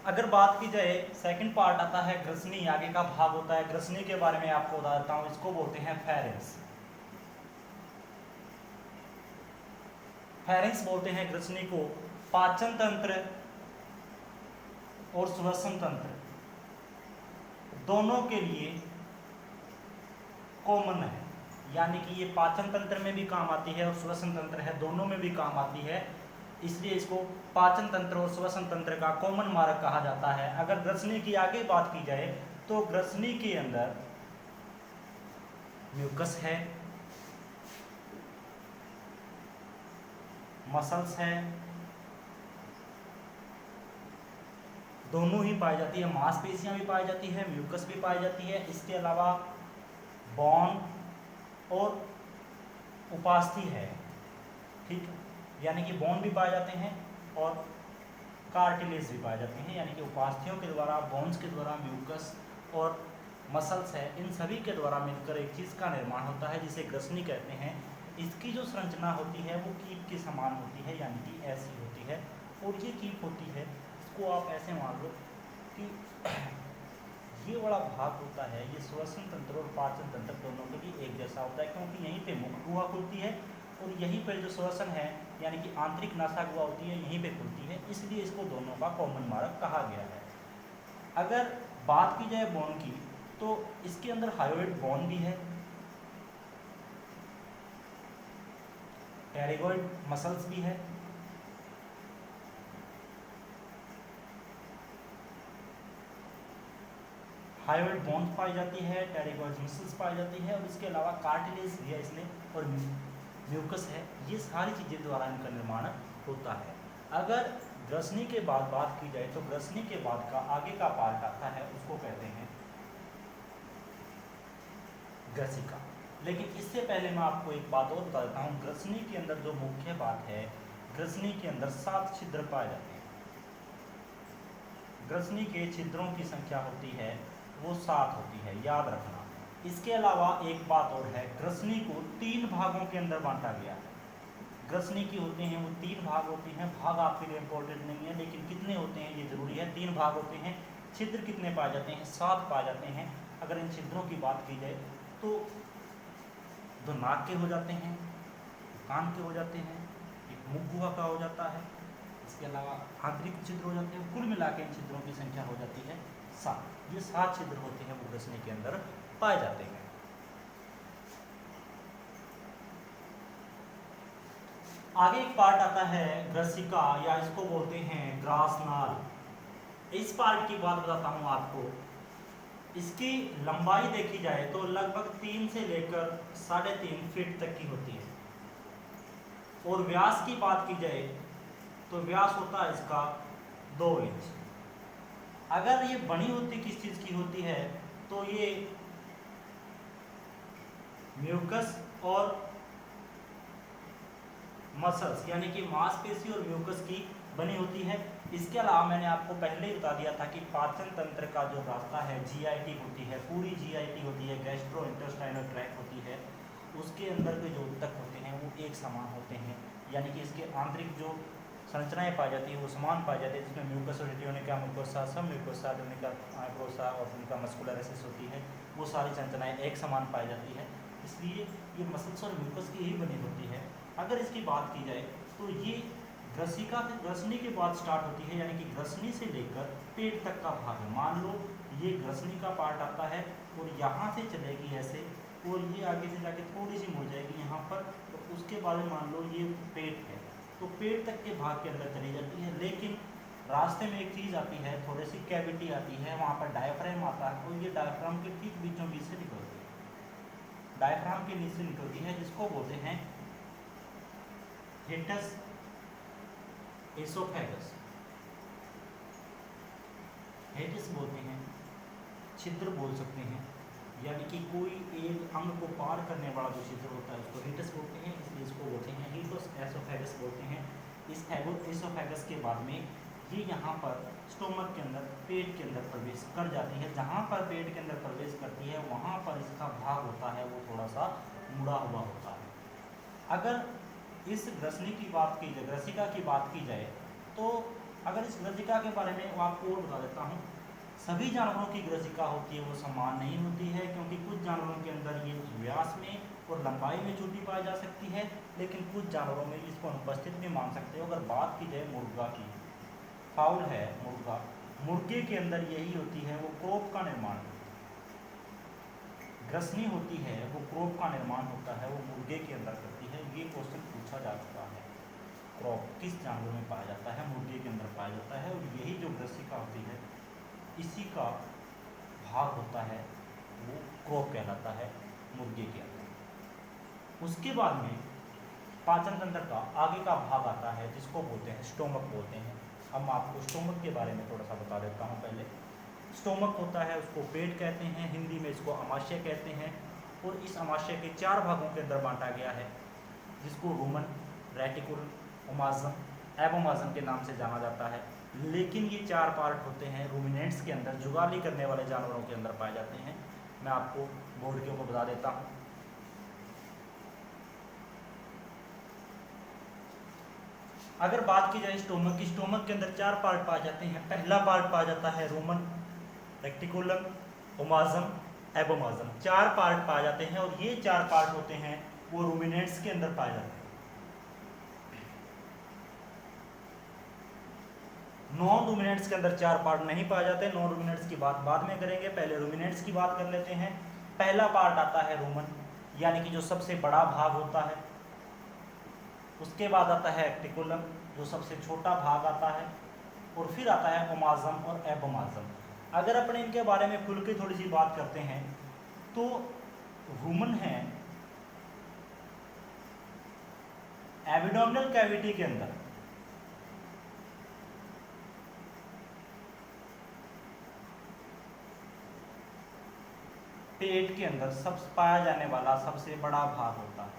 अगर बात की जाए, सेकंड पार्ट आता है ग्रसनी, आगे का भाग होता है ग्रसनी के बारे में आपको बता देता हूँ। इसको बोलते हैं फेरेंस। फेरेंस बोलते हैं ग्रसनी को। पाचन तंत्र और श्वसन तंत्र दोनों के लिए कॉमन है, यानी कि ये पाचन तंत्र में भी काम आती है और श्वसन तंत्र है, दोनों में भी काम आती है, इसलिए इसको पाचन तंत्र और श्वसन तंत्र का कॉमन मार्ग कहा जाता है। अगर ग्रसनी की आगे बात की जाए तो ग्रसनी के अंदर म्यूकस है, मसल्स है, दोनों ही पाई जाती है, मांसपेशियां भी पाई जाती है, म्यूकस भी पाई जाती है। इसके अलावा बॉन और उपास्थि है, ठीक, यानी कि बोन भी पाए जाते हैं और कार्टिलेज भी पाए जाते हैं, यानी कि उपास्थियों के द्वारा, बोन्स के द्वारा, म्यूकस और मसल्स है, इन सभी के द्वारा मिलकर एक चीज़ का निर्माण होता है जिसे ग्रसनी कहते हैं। इसकी जो संरचना होती है वो कीप के समान होती है, यानी कि ऐसी होती है। और ये कीप होती है, इसको आप ऐसे मान लो कि ये वाला भाग होता है, ये श्वसन तंत्र और पाचन तंत्र दोनों के लिए एक जैसा होता है, क्योंकि यहीं पे मुख गुहा खुलती है और यहीं पर जो श्वसन है यानी कि आंतरिक नासा गुहा होती है, यहीं पे खुलती है, इसलिए इसको दोनों का कॉमन मार्ग कहा गया है। अगर बात की जाए बोन की, तो इसके अंदर हायोइड बोन भी है, टेरिगोइड मसल्स भी है, हायोइड बोन पाई जाती है, टेरिगोइड मसल्स पाई जाती है और इसके अलावा कार्टिलेज भी है इसमें और म्यूकस है। ये सारी चीज़ें द्वारा इनका निर्माण होता है। अगर ग्रसनी के बाद बात की जाए तो ग्रसनी के बाद का आगे का पार्ट आता है, उसको कहते हैं ग्रसिका। लेकिन इससे पहले मैं आपको एक बात और बता देता हूँ, ग्रसनी के अंदर जो मुख्य बात है, ग्रसनी के अंदर 7 छिद्र पाए जाते हैं। ग्रसनी के छिद्रों की संख्या होती है वो 7 होती है, याद रखना। इसके अलावा एक बात और है, ग्रसनी को 3 भागों के अंदर बांटा गया है। ग्रसनी की होते हैं वो 3 भाग होते हैं, भाग आपके लिए इंपॉर्टेंट नहीं है, लेकिन कितने होते हैं ये जरूरी है। 3 भाग होते हैं। छिद्र कितने पाए जाते हैं? 7 पाए जाते हैं। अगर इन छिद्रों की बात की जाए तो 2 नाक के हो जाते हैं, कान के हो जाते हैं, एक मुख गुहा का हो जाता है, इसके अलावा आंतरिक छिद्र हो जाते हैं। कुल मिला के इन छिद्रों की संख्या हो जाती है 7। ये 7 छिद्र होते हैं वो ग्रसनी के अंदर पाए जाते हैं। आगे एक पार्ट आता है ग्रसिका, या इसको बोलते हैं ग्रासनाल। इस पार्ट की बात बताता हूँ आपको। इसकी लंबाई देखी जाए तो लगभग 3 से लेकर 3.5 फीट तक की होती है और व्यास की बात की जाए तो व्यास होता है इसका 2 इंच। अगर ये बनी होती किस चीज़ की होती है तो ये म्यूकस और मसल्स यानी कि मांसपेशी और म्यूकस की बनी होती है। इसके अलावा मैंने आपको पहले ही बता दिया था कि पाचन तंत्र का जो रास्ता है जीआईटी होती है, पूरी जीआईटी होती है, गैस्ट्रो इंटेस्टाइनल ट्रैक्ट होती है, उसके अंदर के जो ऊतक होते हैं वो एक समान होते हैं, यानी कि इसके आंतरिक जो संरचनाएं पाई जाती है वो समान पाई जाती है, जिसमें म्यूकस और रेटियोनिका म्यूकोसा, सब म्यूकोसा, रेटियोनिका माइक्रोसा और उनका मस्कुलरेसिस होती है, वो सारी संरचनाएं एक समान पाई जाती है, इसलिए ये मसल्स और म्यूकस की ही बनी होती है। अगर इसकी बात की जाए तो ये ग्रसिका ग्रसनी के बाद स्टार्ट होती है, यानी कि ग्रसनी से लेकर पेट तक का भाग है। मान लो ये ग्रसनी का पार्ट आता है और यहाँ से चलेगी ऐसे और ये आगे से जाके थोड़ी सी मुड़ जाएगी यहाँ पर, तो उसके बाद में मान लो ये पेट है तो पेट तक के भाग के अंदर चली जाती है। लेकिन रास्ते में एक चीज़ आती है, थोड़ी सी कैविटी आती है, वहाँ पर डायफ्राम आता है और ये डायफ्राम के ठीक बीचों बीच से निकलती है, डायफ्राम के नीचे निकलती है, जिसको बोलते हैं हिटस एसोफेगस। हेटिस बोलते हैं, छिद्र बोल सकते हैं, यानी कि कोई एक अंग को पार करने वाला जो छिद्र होता है उसको हिटस बोलते हैं, इसलिए इसको बोलते हैं हिटस एसोफेगस बोलते हैं। इस एसोफेगस के बाद में ये यहाँ पर स्टोमक के अंदर, पेट के अंदर प्रवेश कर जाती है। जहाँ पर पेट के अंदर प्रवेश करती है वहाँ पर इसका भाग होता है वो थोड़ा सा मुड़ा हुआ होता है। अगर इस ग्रसनी की बात की जाए, ग्रसिका की बात की जाए तो अगर इस ग्रसिका के बारे में आपको और बता देता हूँ, सभी जानवरों की ग्रसिका होती है वो समान नहीं होती है, क्योंकि कुछ जानवरों के अंदर ये व्यास में और लंबाई में छोटी पाई जा सकती है, लेकिन कुछ जानवरों में इसको अनुपस्थित भी मान सकते हो। अगर बात की जाए मुर्गा की, फाउल है मुर्गा, मुर्गे के अंदर यही होती है, वो क्रोप का निर्माण होता है, ग्रसनी होती है, वो क्रोप का निर्माण होता है, वो मुर्गे के अंदर करती है। ये क्वेश्चन पूछा जा चुका है, क्रोप किस जानवर में पाया जाता है, मुर्गे के अंदर पाया जाता है, और यही जो ग्रसिका होती है इसी का भाग होता है, वो क्रोप कहलाता है मुर्गे के अंदर। उसके बाद में पाचन तंत्र का आगे का भाग आता है, जिसको बोलते हैं स्टोमक बोलते हैं। अब मैं आपको स्टोमक के बारे में थोड़ा सा बता देता हूँ। पहले स्टोमक होता है, उसको पेट कहते हैं, हिंदी में इसको अमाशय कहते हैं, और इस अमाशय के 4 भागों के अंदर बांटा गया है, जिसको रूमन, रेटिकुल, ओमाजम, एबोमाजम के नाम से जाना जाता है। लेकिन ये 4 पार्ट होते हैं रूमिनेंट्स के अंदर, जुगाली करने वाले जानवरों के अंदर पाए जाते हैं। मैं आपको बोर्ड के ऊपर बता देता हूँ। अगर बात की जाए स्टोमक की, स्टोमक के अंदर 4 पार्ट पाए जाते हैं। पहला पार्ट पाया जाता है रूमन, रेक्टिकुलम, ओमाजम, एबोमाजम, 4 पार्ट पाए जाते हैं, और ये 4 पार्ट होते हैं वो रूमिनेंट्स के अंदर पाए जाते हैं। नॉन रूमिनेंट्स के अंदर 4 पार्ट नहीं पाए जाते। नॉन रूमिनेंट्स की बात बाद में करेंगे, पहले रूमिनेंट्स की बात कर लेते हैं। पहला पार्ट आता है रूमन, यानी कि जो सबसे बड़ा भाग होता है। उसके बाद आता है रेक्टिकुलम, जो सबसे छोटा भाग आता है, और फिर आता है ओमाजम और एबोमाजम। अगर अपने इनके बारे में खुल के थोड़ी सी बात करते हैं, तो रूमन है एब्डोमिनल कैविटी के अंदर पेट के अंदर सब पाया जाने वाला सबसे बड़ा भाग होता है।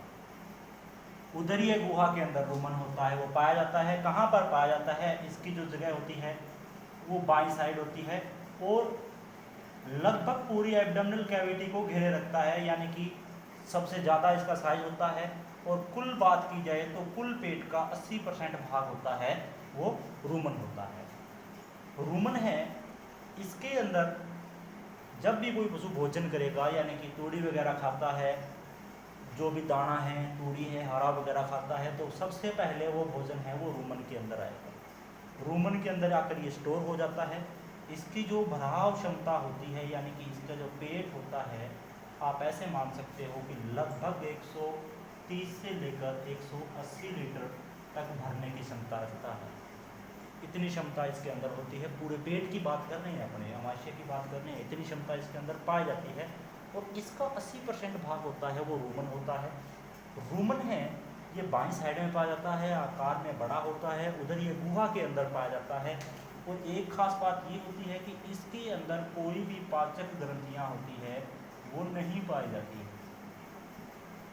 उदरीय गुहा के अंदर रूमन होता है, वो पाया जाता है। कहाँ पर पाया जाता है, इसकी जो जगह होती है वो बाईं साइड होती है, और लगभग पूरी एब्डोमिनल कैविटी को घेरे रखता है, यानी कि सबसे ज़्यादा इसका साइज होता है। और कुल बात की जाए तो कुल पेट का 80% भाग होता है वो रूमन होता है। रूमन है, इसके अंदर जब भी कोई पशु भोजन करेगा, यानी कि तूड़ी वगैरह खाता है, जो भी दाना है, तूड़ी है, हरा वगैरह खाता है, तो सबसे पहले वो भोजन है वो रूमन के अंदर आएगा। रूमन के अंदर आकर ये स्टोर हो जाता है। इसकी जो भराव क्षमता होती है, यानी कि इसका जो पेट होता है, आप ऐसे मान सकते हो कि लगभग 130 से लेकर 180 लीटर तक भरने की क्षमता रखता है। इतनी क्षमता इसके अंदर होती है। पूरे पेट की बात कर रहे हैं, अपने अमाशय की बात कर रहे हैं, इतनी क्षमता इसके अंदर पाई जाती है। और इसका 80% भाग होता है वो रूमन होता है। रूमन है, ये बाईं साइड में पाया जाता है, आकार में बड़ा होता है, उधर ये गुहा के अंदर पाया जाता है। और एक खास बात ये होती है कि इसके अंदर कोई भी पाचक ग्रंथियाँ होती है वो नहीं पाई जाती है।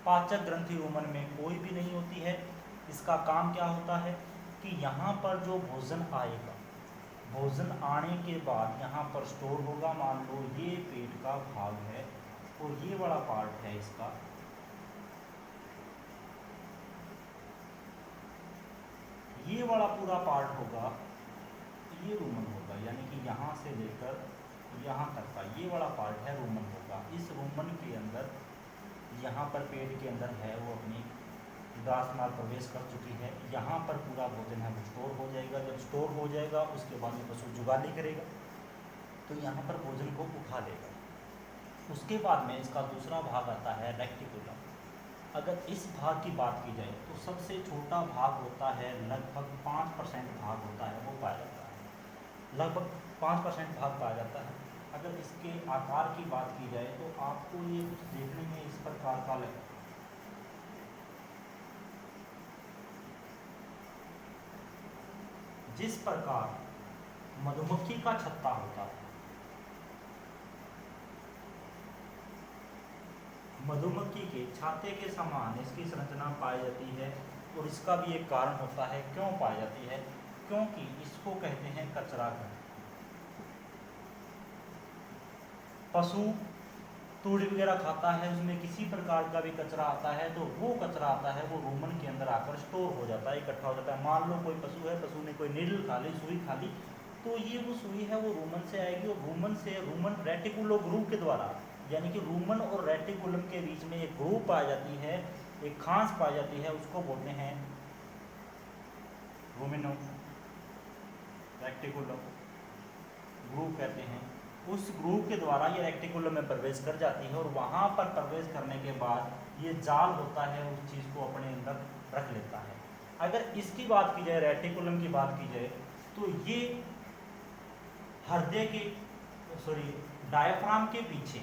पाचक ग्रंथि रूमन में कोई भी नहीं होती है। इसका काम क्या होता है कि यहाँ पर जो भोजन आएगा, भोजन आने के बाद यहाँ पर स्टोर होगा। मान लो ये पेट का भाग है और ये बड़ा पार्ट है इसका, ये वाला पूरा पार्ट होगा, ये रूमन होगा, यानी कि यहाँ से लेकर यहाँ तक का ये वाला पार्ट है रूमन होगा। इस रूमन के अंदर यहाँ पर पेट के अंदर है वो अपनी दासनाल प्रवेश कर चुकी है। यहाँ पर पूरा भोजन है वो स्टोर हो जाएगा। जब स्टोर हो जाएगा उसके बाद में पशु जुगाली करेगा तो यहाँ पर भोजन को उठा लेगा। उसके बाद में इसका दूसरा भाग आता है रेक्टिकुलम। अगर इस भाग की बात की जाए तो सबसे छोटा भाग होता है, लगभग 5% भाग होता है वो पाया जाता है, लगभग 5% भाग पाया जाता है। अगर इसके आकार की बात की जाए तो आपको ये कुछ देखने में इस प्रकार का लगे, जिस प्रकार मधुमक्खी का छत्ता होता है। मधुमक्खी के छाते के समान इसकी संरचना पाई जाती है, और इसका भी एक कारण होता है क्यों पाई जाती है, क्योंकि इसको कहते हैं कचरा घर। पशु तूड़ी वगैरह खाता है, उसमें किसी प्रकार का भी कचरा आता है तो वो कचरा आता है वो रूमन के अंदर आकर स्टोर हो जाता है, इकट्ठा हो जाता है। मान लो कोई पशु है, पशु ने कोई नीडल खा ली, सुई खा ली, तो ये वो सुई है वो रूमन से आएगी और रूमन से रूमन रेटिकुलो ग्रूव के द्वारा, यानी कि रूमन और रेटिकुलम के बीच में एक ग्रूव पाई जाती है, एक खांस पाई जाती है, उसको बोलते हैं रूमिनो रेटिकुलम ग्रूव कहते हैं। उस ग्रूव के द्वारा ये रेक्टिकुलम में प्रवेश कर जाती है और वहाँ पर प्रवेश करने के बाद ये जाल होता है उस चीज़ को अपने अंदर रख लेता है। अगर इसकी बात की जाए, रेटिकुलम की बात की जाए, तो ये हृदय के डायफ्राम के पीछे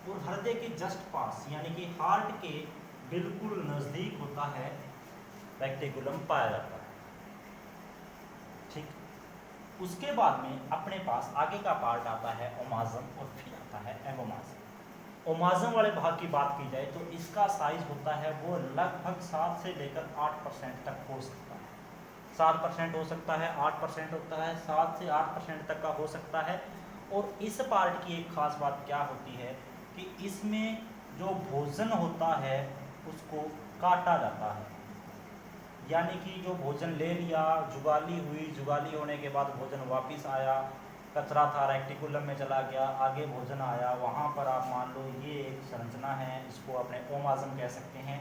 और हृदय के जस्ट पास यानी कि हार्ट के बिल्कुल नज़दीक होता है रेक्टिकुलम पाया जाता है। ठीक, उसके बाद में अपने पास आगे का पार्ट आता है ओमाज़म और फिर आता है एबोमाज़म। ओमाज़म वाले भाग की बात की जाए तो इसका साइज होता है वो लगभग 7 से लेकर 8% तक हो सकता है। 7% हो सकता है, 8% होता है, 7 से 8% तक का हो सकता है। और इस पार्ट की एक खास बात क्या होती है कि इसमें जो भोजन होता है उसको काटा जाता है, यानी कि जो भोजन ले लिया, जुगाली हुई, जुगाली होने के बाद भोजन वापस आया, कचरा था रेक्टिकुलम में चला गया, आगे भोजन आया, वहाँ पर आप मान लो ये एक संरचना है, इसको अपने ओमाज़म कह सकते हैं।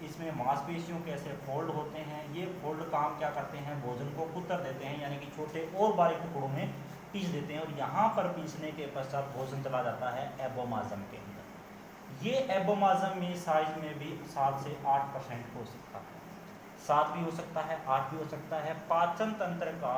इसमें मांसपेशियों के ऐसे फोल्ड होते हैं, ये फोल्ड काम क्या करते हैं, भोजन को कुतर देते हैं, यानी कि छोटे और बारीक टुकड़ों में पीस देते हैं और यहाँ पर पीसने के पश्चात भोजन चला जाता है एबोमाज़म के अंदर। ये एबोमाज़म में साइज में भी 7 से 8% हो सकता है, 7 भी हो सकता है, 8 भी हो सकता है। पाचन तंत्र का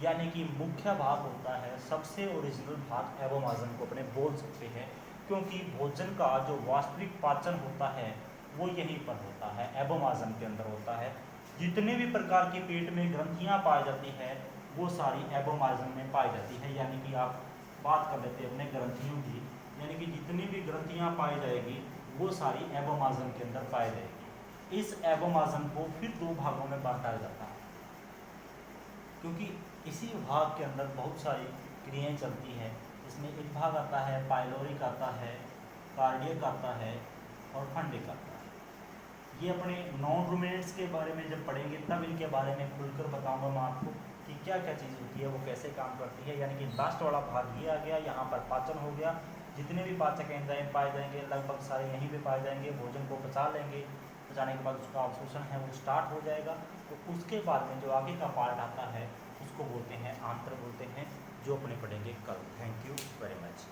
यानी कि मुख्य भाग होता है, सबसे ओरिजिनल भाग एबोमाज़म को अपने बोल सकते हैं, क्योंकि भोजन का जो वास्तविक पाचन होता है वो यहीं पर होता है, एबोमाज़म के अंदर होता है। जितने भी प्रकार की पेट में ग्रंथियाँ पाई जाती है वो सारी एबोमाज़म में पाई जाती है, यानी कि आप बात कर लेते हैं अपने ग्रंथियों की, यानी कि जितनी भी ग्रंथियाँ पाई जाएगी वो सारी एबोमाज़म के अंदर पाई जाएगी। इस एबोमाज़म को फिर 2 भागों में बांटा जाता है, क्योंकि इसी भाग के अंदर बहुत सारी क्रियाएं चलती हैं। इसमें एक भाग आता है पाइलोरिक आता है, कार्डियक आता है और फंडिक आता है। ये अपने नॉन रूमिनेंट्स के बारे में जब पढ़ेंगे तब इनके बारे में खुलकर बताऊंगा मैं आपको कि क्या क्या चीज़ होती है, वो कैसे काम करती है। यानी कि लास्ट वाला भाग ये आ गया, यहाँ पर पाचन हो गया, जितने भी पाचक एंजाइम पाए जाएंगे लगभग सारे यहीं पे पाए जाएंगे, भोजन को पचा लेंगे, पचाने के बाद उसका अवशोषण है वो स्टार्ट हो जाएगा। तो उसके बाद में जो आगे का पार्ट आता है उसको बोलते हैं आंत्र बोलते हैं, जो अपने पढ़ेंगे कल। Thank you very much.